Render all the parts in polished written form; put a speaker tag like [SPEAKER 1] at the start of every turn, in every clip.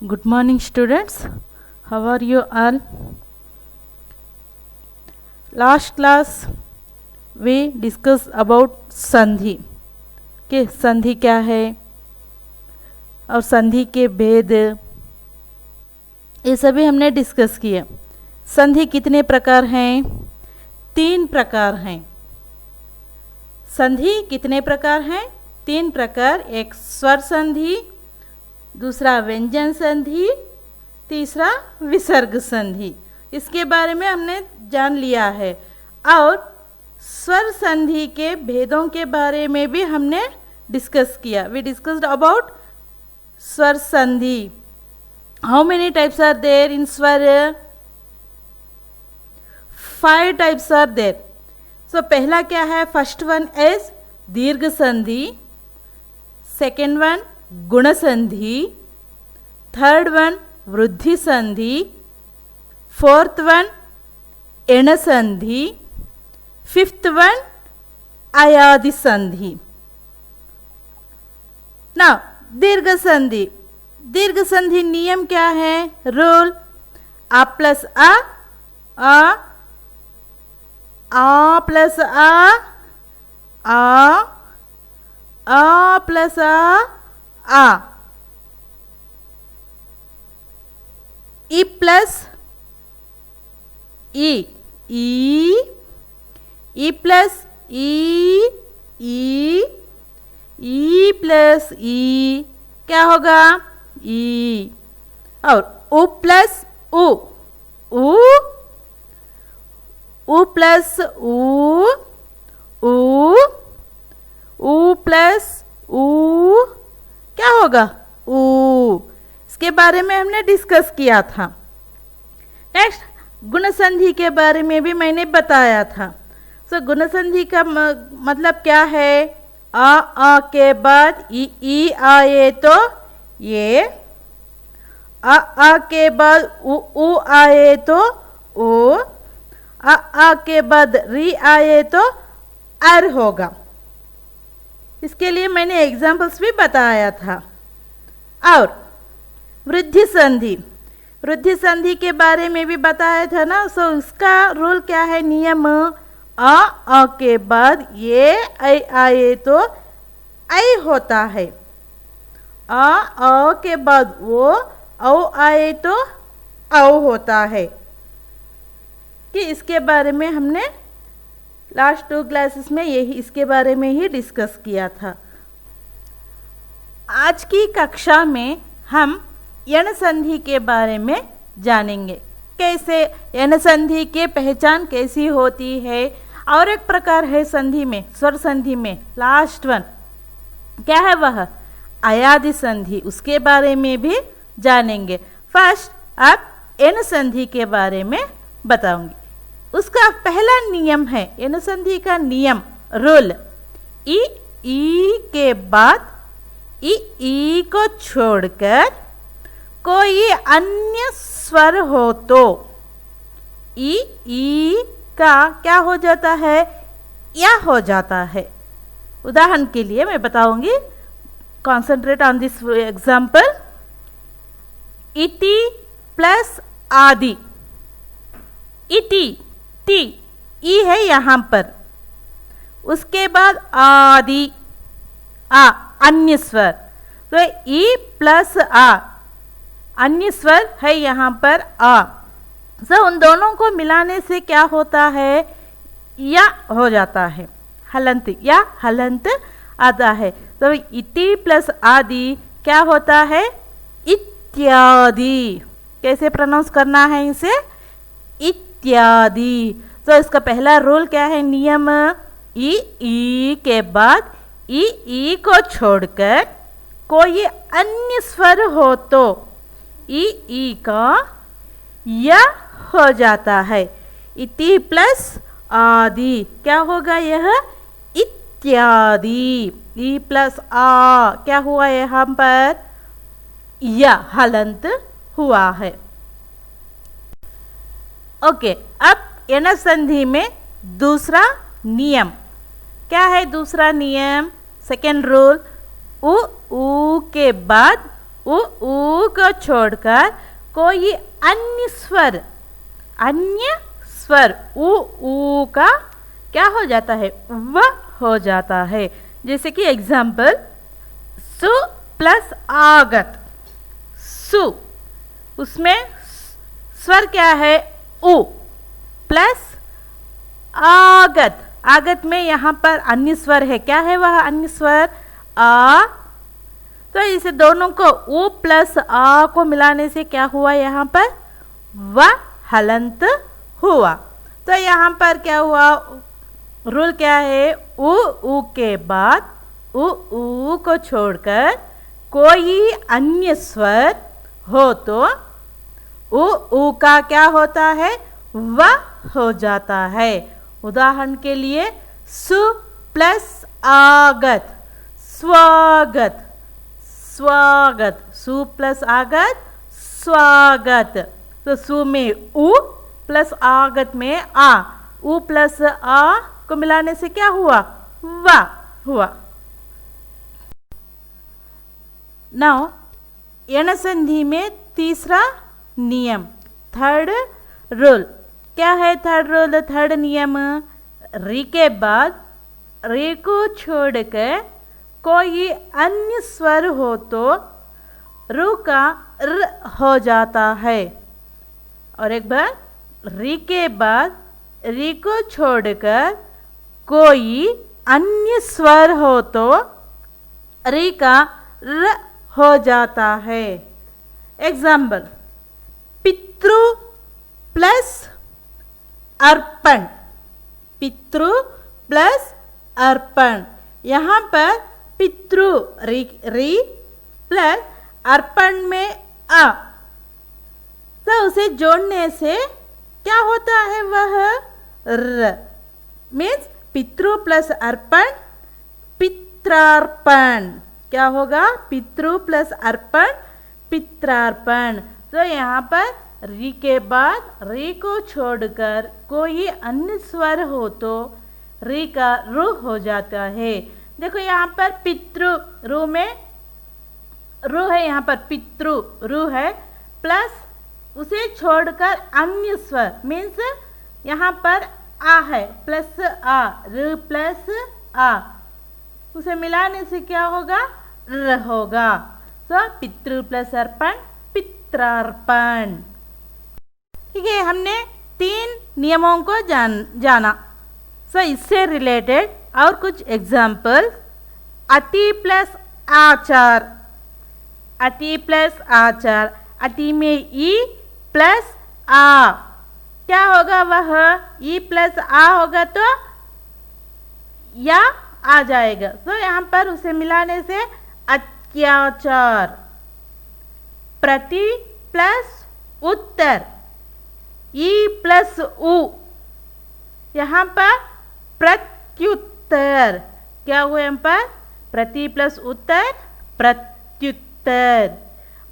[SPEAKER 1] Good morning, students. How are you all? Last class we discussed about संधि कि संधि क्या है और संधि के भेद, ये सभी हमने डिस्कस किया। संधि कितने प्रकार हैं? 3 प्रकार हैं। संधि कितने प्रकार हैं? 3 प्रकार। एक स्वर संधि, दूसरा व्यंजन संधि, तीसरा विसर्ग संधि। इसके बारे में हमने जान लिया है। और स्वर संधि के भेदों के बारे में भी हमने डिस्कस किया। We discussed about swar sandhi. How many types are there in swar? 5 types are there. सो पहला क्या है? फर्स्ट वन इज दीर्घ संधि, सेकेंड वन गुण संधि, थर्ड वन वृद्धि संधि, फोर्थ वन एण संधि, फिफ्थ वन अयादि संधि। नाउ दीर्घ संधि। दीर्घ संधि नियम क्या है? रूल आ प्लस आ प्लस आ प्लस आ, ई प्लस ई, ई प्लस ई प्लस ई, क्या होगा? ई। और उ प्लस उ, उ प्लस उ प्लस उ, क्या होगा? ऊ। इसके बारे में हमने डिस्कस किया था। नेक्स्ट गुण संधि के बारे में भी मैंने बताया था। सो गुण संधि का मतलब क्या है? आ के बाद ई आए तो ये, आ के बाद उ आए तो ओ, आ के बाद री आए तो अर होगा। इसके लिए मैंने एग्जाम्पल्स भी बताया था। और वृद्धि संधि, वृद्धि संधि के बारे में भी बताया था ना। सो इसका रूल क्या है? नियम आ के बाद ये ऐ आए तो ऐ होता है। आ के बाद वो औ आए तो औ होता है। कि इसके बारे में हमने लास्ट 2 क्लासेस में यही इसके बारे में ही डिस्कस किया था। आज की कक्षा में हम यण संधि के बारे में जानेंगे। कैसे यण संधि की पहचान कैसी होती है। और एक प्रकार है संधि में, स्वर संधि में लास्ट वन क्या है? वह अयादि संधि। उसके बारे में भी जानेंगे। फर्स्ट अब यण संधि के बारे में बताऊंगी। उसका पहला नियम है यण संधि का नियम, रूल, ई के बाद ई को छोड़कर कोई अन्य स्वर हो तो ई का क्या हो जाता है? या हो जाता है। उदाहरण के लिए मैं बताऊंगी। Concentrate on this example. इति प्लस आदि, इति टी ई है यहाँ पर, उसके बाद आदि आ अन्य स्वर, तो ई प्लस आ अन्य स्वर है यहाँ पर आ। सो उन दोनों को मिलाने से क्या होता है? या हो जाता है, हलंत या हलंत आता है। तो इति प्लस आदि क्या होता है? इत्यादि। कैसे प्रोनाउंस करना है इसे? इत्यादि। तो इसका पहला रूल क्या है? नियम ई के बाद ई को छोड़कर कोई अन्य स्वर हो तो ई का या हो जाता है। इति प्लस आदि क्या होगा? यह इत्यादि। ई प्लस आ क्या हुआ यहाँ पर? या हलंत हुआ है। ओके, अब यण संधि में दूसरा नियम क्या है? दूसरा नियम, सेकेंड रूल, उ के बाद उ ऊ को छोड़कर कोई अन्य स्वर ऊ का क्या हो जाता है, व हो जाता है। जैसे कि एग्जाम्पल, सु प्लस आगत, सु, उसमें स्वर क्या है, उ, प्लस आगत, आगत में यहाँ पर अन्य स्वर है, क्या है वह अन्य स्वर, आ। तो इसे दोनों को उ प्लस आ को मिलाने से क्या हुआ, यहाँ पर व हलंत हुआ। तो यहाँ पर क्या हुआ, रूल क्या है, उ के बाद उ को छोड़कर कोई अन्य स्वर हो तो उ का क्या होता है, व हो जाता है। उदाहरण के लिए सु प्लस आगत, स्वागत, स्वागत, सु प्लस आगत, स्वागत। तो सु में उ प्लस आगत में आ, उ प्लस आ को मिलाने से क्या हुआ, वा हुआ। नाउ यण संधि में तीसरा नियम, थर्ड रूल, क्या है थर्ड रूल, थर्ड नियम, री के बाद री को छोड़कर कोई अन्य स्वर हो तो रू का र हो जाता है। और एक बार, री के बाद री को छोड़कर कोई अन्य स्वर हो तो री का र हो जाता है। एग्जाम्पल, पितृ प्लस अर्पण, पितृ प्लस अर्पण, यहाँ पर पितृ री प्लस अर्पण में आ, तो उसे जोड़ने से क्या होता है, वह र, मीन्स पितृ प्लस अर्पण पित्रार्पण, क्या होगा, पितृ प्लस अर्पण पित्रार्पण। तो यहाँ पर री के बाद री को छोड़कर कोई अन्य स्वर हो तो री का रु हो जाता है। देखो यहाँ पर पितृ, रु में रु है, यहाँ पर पितृ रु है, प्लस उसे छोड़कर अन्य स्वर मीन्स यहाँ पर आ है, प्लस आ, र प्लस आ, उसे मिलाने से क्या होगा, र होगा। तो पितृ प्लस अर्पण पित्रार्पण। ठीक है, हमने 3 नियमों को जाना। इससे रिलेटेड और कुछ एग्जाम्पल, अति प्लस आचार, अति प्लस आचार, अति में ई प्लस आ, क्या होगा वह, ई प्लस आ होगा तो या आ जाएगा। तो यहाँ पर उसे मिलाने से अत्याचार, प्रति प्लस उत्तर, ई प्लस उ, यहाँ पर प्रत्युत्तर, क्या हुआ यहाँ पर, प्रति प्लस उत्तर प्रत्युत्तर।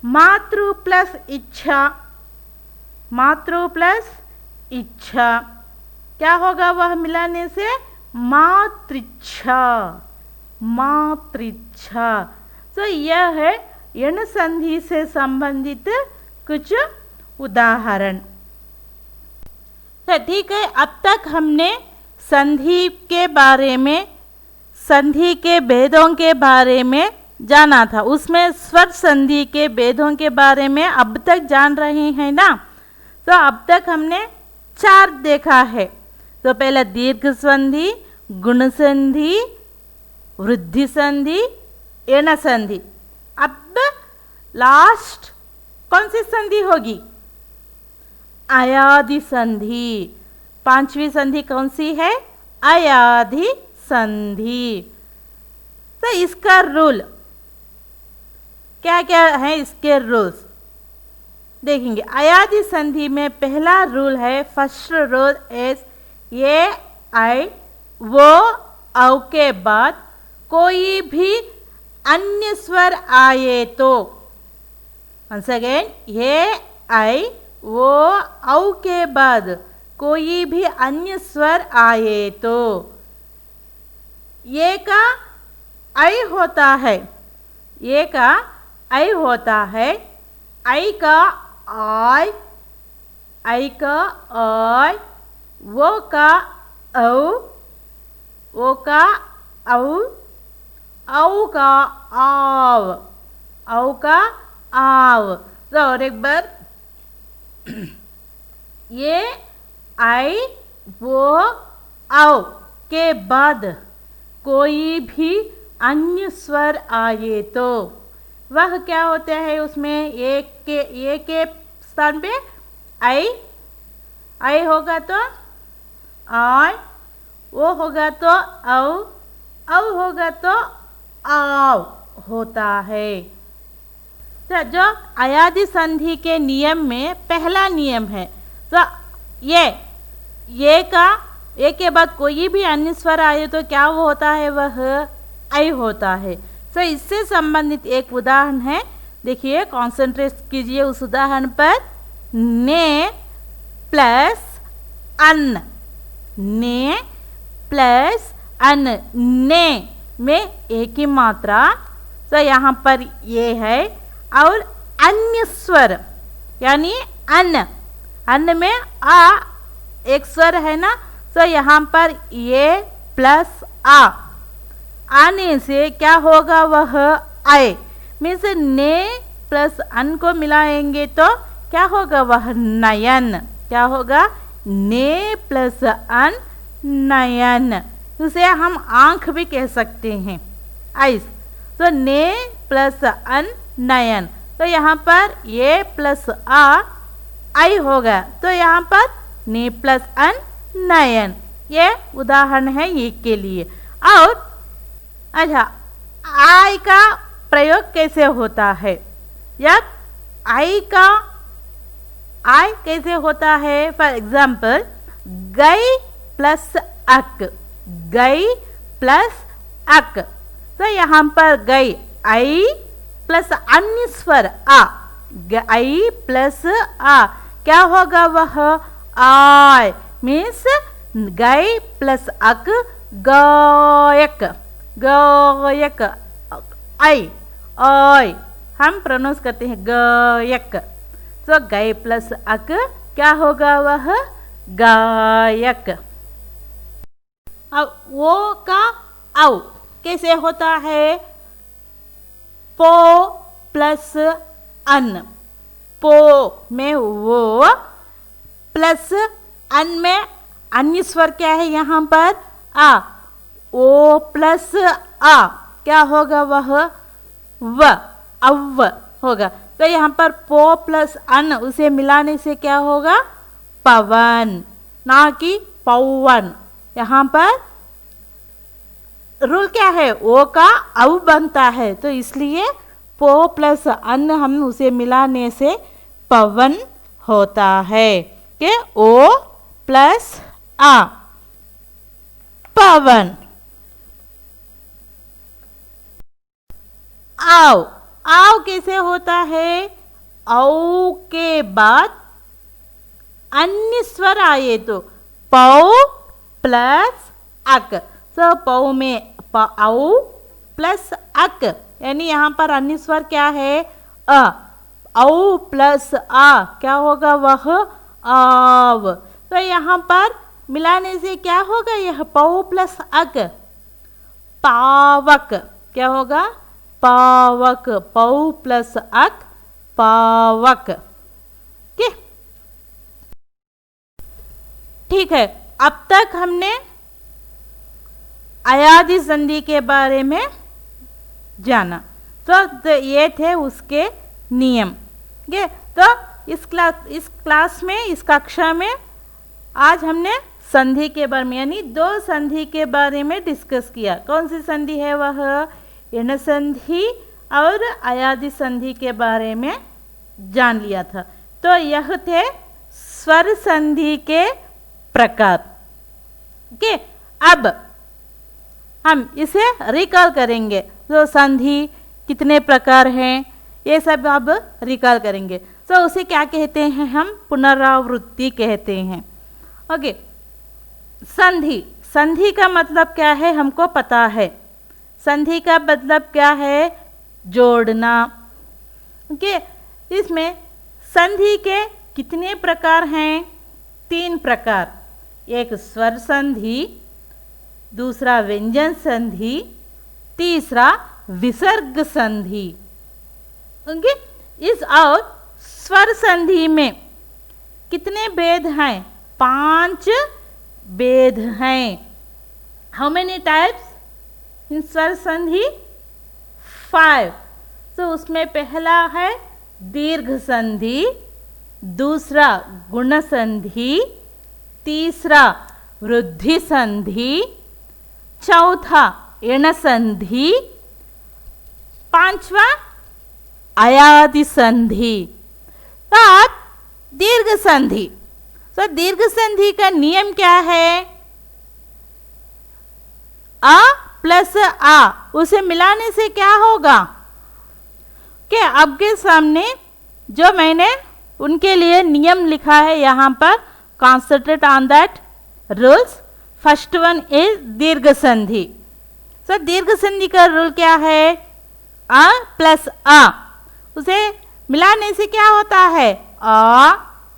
[SPEAKER 1] मातृ प्लस इच्छा, मातृ प्लस इच्छा, क्या होगा वह मिलाने से, मातृच्छा, मातृच्छा। तो यह है यण संधि से संबंधित कुछ उदाहरण। तो ठीक है, अब तक हमने संधि के बारे में, संधि के भेदों के बारे में जाना था, उसमें स्वर संधि के भेदों के बारे में अब तक जान रहे हैं ना। तो अब तक हमने 4 देखा है। तो पहले दीर्घ संधि, गुण संधि, वृद्धि संधि, यण संधि। अब लास्ट कौन सी संधि होगी, अयादि संधि। 5वीं संधि कौन सी है, अयादि संधि। तो इसका रूल क्या क्या है, इसके रूल्स देखेंगे। अयादि संधि में पहला रूल है, फर्स्ट रूल इज, ये आई वो औ के बाद कोई भी अन्य स्वर आए तो, वंस अगेन, ये आई वो औ के बाद कोई भी अन्य स्वर आए तो ये का ऐ होता है, ये का ऐ होता है, आई का आई, आई का आई, वो का औ, वो का औ, औ का आव, औ का आव। तो और एक बार, ये आई वो औ के बाद कोई भी अन्य स्वर आए तो वह क्या होता है, उसमें एक के स्थान पे आई, आई होगा तो आई, वो होगा तो औ, औ होगा तो आव होता है। तो जो अयादि संधि के नियम में पहला नियम है, तो ये का ए के बाद कोई भी अन्य स्वर आए तो क्या वो होता है, वह आई होता है। तो इससे संबंधित एक उदाहरण है, देखिए कॉन्सेंट्रेट कीजिए उस उदाहरण पर। ने प्लस अन, ने प्लस अन, ने में एक ही मात्रा, तो यहाँ पर ये है, और अन्य स्वर यानी अन, अन में आ एक स्वर है ना, तो यहाँ पर ये प्लस आ आने से क्या होगा, वह आए। मीन्स ने प्लस अन को मिलाएंगे तो क्या होगा, वह नयन। क्या होगा, ने प्लस अन नयन। उसे हम आंख भी कह सकते हैं, आइस। तो ने प्लस अन नयन, तो यहाँ पर ये प्लस आ आई होगा, तो यहाँ पर ने प्लस अन नयन। ये उदाहरण है ये के लिए। और अच्छा, आई का प्रयोग कैसे होता है, जब आई का आई कैसे होता है, फॉर एग्जाम्पल गई प्लस अक, गई प्लस अक, तो यहाँ पर गई आई प्लस अन्य स्वर आ, गई प्लस आ, क्या होगा, वह आय। मीन्स गई प्लस अक गायक, गायक, आई आय हम प्रोनाउंस करते हैं गायक। तो गई प्लस अक क्या होगा, वह गायक। अब वो का औ कैसे होता है, पो प्लस अन, पो में वो प्लस अन में अन्य स्वर क्या है यहाँ पर, आ, ओ प्लस आ क्या होगा, वह व, अव्व होगा। तो यहाँ पर पो प्लस अन उसे मिलाने से क्या होगा, पवन, ना कि पौवन। यहाँ पर रूल क्या है, ओ का औ बनता है, तो इसलिए पो प्लस अन हम उसे मिलाने से पवन होता है, कि ओ प्लस आ, पवन। आओ, आओ कैसे होता है, औ के बाद अन्य स्वर आए तो पौ प्लस अक, तो पौ में औ प्लस अक, यानी यहाँ पर अन्य स्वर क्या है, अ, औ प्लस आ क्या होगा, वह आव। तो यहाँ पर मिलाने से क्या होगा, यह पौ प्लस अक पावक, क्या होगा, पावक, पौ प्लस अक पावक। ठीक है, अब तक हमने अयादि संधि के बारे में जाना, तो ये थे उसके नियम। तो इस क्लास में, इस कक्षा में आज हमने संधि के बारे में, यानी दो संधि के बारे में डिस्कस किया। कौन सी संधि है, वह ऋण संधि और अयादि संधि के बारे में जान लिया था। तो यह थे स्वर संधि के प्रकार। अब हम इसे रिकॉल करेंगे, तो संधि कितने प्रकार हैं ये सब अब रिकॉल करेंगे। तो उसे क्या कहते हैं, हम पुनरावृत्ति कहते हैं। ओके, संधि, संधि का मतलब क्या है हमको पता है। संधि का मतलब क्या है, जोड़ना। ओके, इसमें संधि के कितने प्रकार हैं? 3 प्रकार। एक स्वर संधि, दूसरा व्यंजन संधि, तीसरा विसर्ग संधि। ओके, इस और स्वर संधि में कितने भेद हैं? 5 भेद हैं। हाउ मेनी टाइप्स इन स्वर संधि? 5। तो उसमें पहला है दीर्घ संधि, दूसरा गुण संधि, तीसरा वृद्धि संधि, चौथा एण संधि, पांचवा अयादि संधि। तो आप दीर्घ संधि, तो दीर्घ संधि का नियम क्या है? अ प्लस आ, उसे मिलाने से क्या होगा? कि आपके सामने जो मैंने उनके लिए नियम लिखा है यहाँ पर, concentrate on that rules. First one is दीर्घ संधि। सो दीर्घ संधि का रूल क्या है? अ प्लस आ, उसे मिलाने से क्या होता है? आ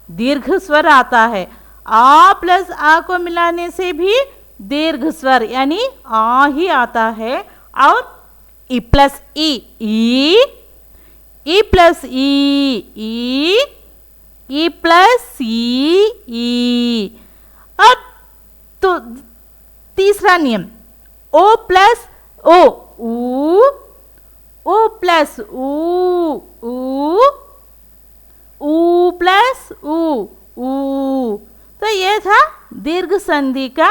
[SPEAKER 1] दीर्घ स्वर आता है। आ प्लस आ को मिलाने से भी दीर्घ स्वर यानी आ ही आता है। और ई प्लस ई प्लस ई प्लस ई। और तो तीसरा नियम ओ प्लस ओ प्लस ऊ प्लस ऊ। तो ये था दीर्घ संधि का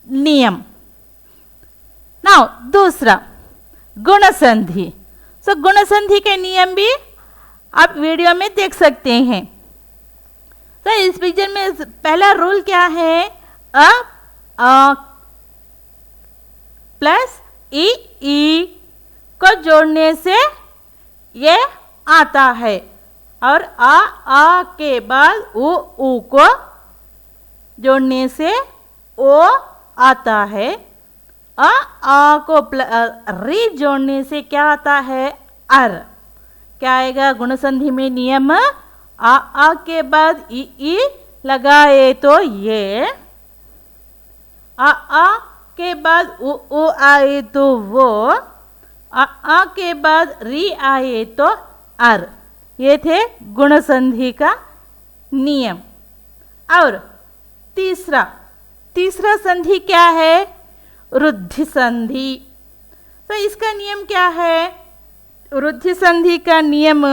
[SPEAKER 1] नियम। नाउ दूसरा गुण संधि। सो गुण संधि के नियम भी आप वीडियो में देख सकते हैं। तो इस पिक्चर में पहला रूल क्या है? अ प्लस ई को जोड़ने से ये आता है। और आ के बाद ऊ को जोड़ने से ओ आता है। आ को री जोड़ने से क्या आता है? अर। क्या आएगा गुण संधि में नियम? आ के बाद ई लगाए तो ये, आ के बाद उ आए तो वो, आ के बाद री आए तो अर। ये थे गुण संधि का नियम। और तीसरा संधि क्या है? वृद्धि संधि। तो इसका नियम क्या है? वृद्धि संधि का नियम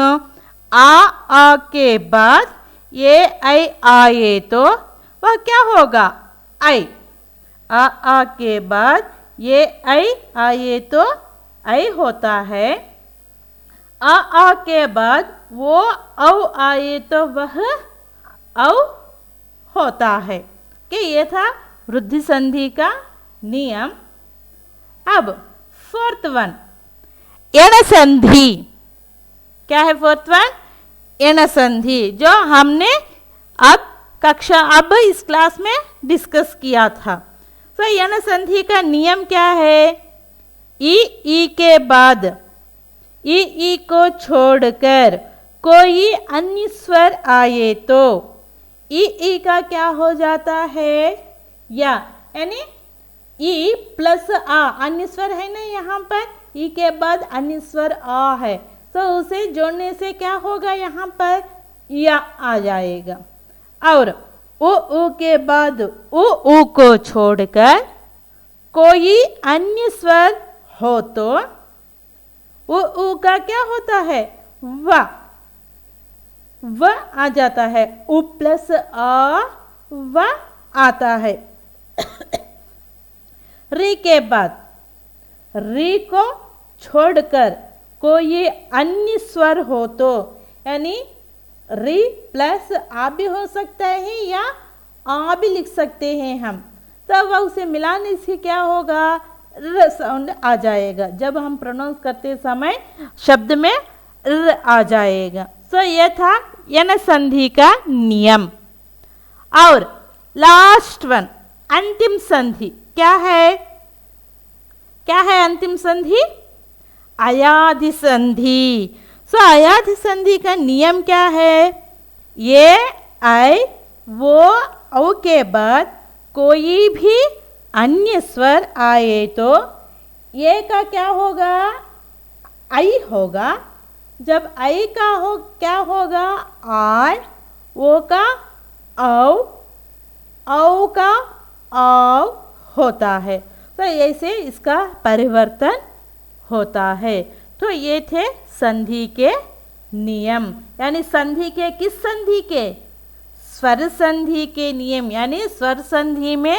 [SPEAKER 1] आ के बाद ये आई आए तो वह क्या होगा? आई। आ के बाद ये आई आए तो आई होता है। आ के बाद वो औ आए तो वह औ होता है। कि ये था वृद्धि संधि का नियम। अब फोर्थ वन एण संधि। क्या है फोर्थ वन? एण संधि, जो हमने अब इस क्लास में डिस्कस किया था। तो एण संधि का नियम क्या है? ई के बाद ई को छोड़कर कोई अन्य स्वर आए तो ई का क्या हो जाता है? या यानी ई प्लस आ, अन्य स्वर है ना यहाँ पर, ई के बाद अन्य स्वर आ है, तो उसे जोड़ने से क्या होगा? यहाँ पर या आ जाएगा। और उ के बाद उ को छोड़कर कोई अन्य स्वर हो तो उ का क्या होता है? व आ जाता है। उ प्लस आ व आता है। री के बाद री को छोड़कर कोई अन्य स्वर हो तो, यानी री प्लस आ भी हो सकता है या आ भी लिख सकते हैं हम, तब वह उसे मिलाने से क्या होगा? र साउंड आ जाएगा। जब हम प्रोनाउंस करते समय शब्द में र आ जाएगा। सो यह था एण संधि का नियम। और लास्ट वन अंतिम संधि क्या है? क्या है अंतिम संधि? अयादि संधि। सो अयाधि संधि का नियम क्या है? ये आई वो औ के बाद कोई भी अन्य स्वर आए तो ये का क्या होगा? आई होगा। जब आई का हो क्या होगा? आय, ओ का औ का औ होता है। तो ऐसे इसका परिवर्तन होता है। तो ये थे संधि के नियम, यानी संधि के किस संधि के? स्वर संधि के नियम। यानी स्वर संधि में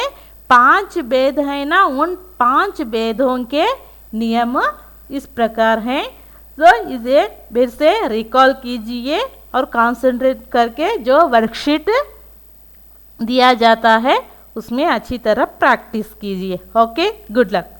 [SPEAKER 1] 5 भेद हैं ना, उन 5 भेदों के नियम इस प्रकार हैं। तो इसे फिर से रिकॉल कीजिए और कंसंट्रेट करके जो वर्कशीट दिया जाता है उसमें अच्छी तरह प्रैक्टिस कीजिए। Okay, good luck.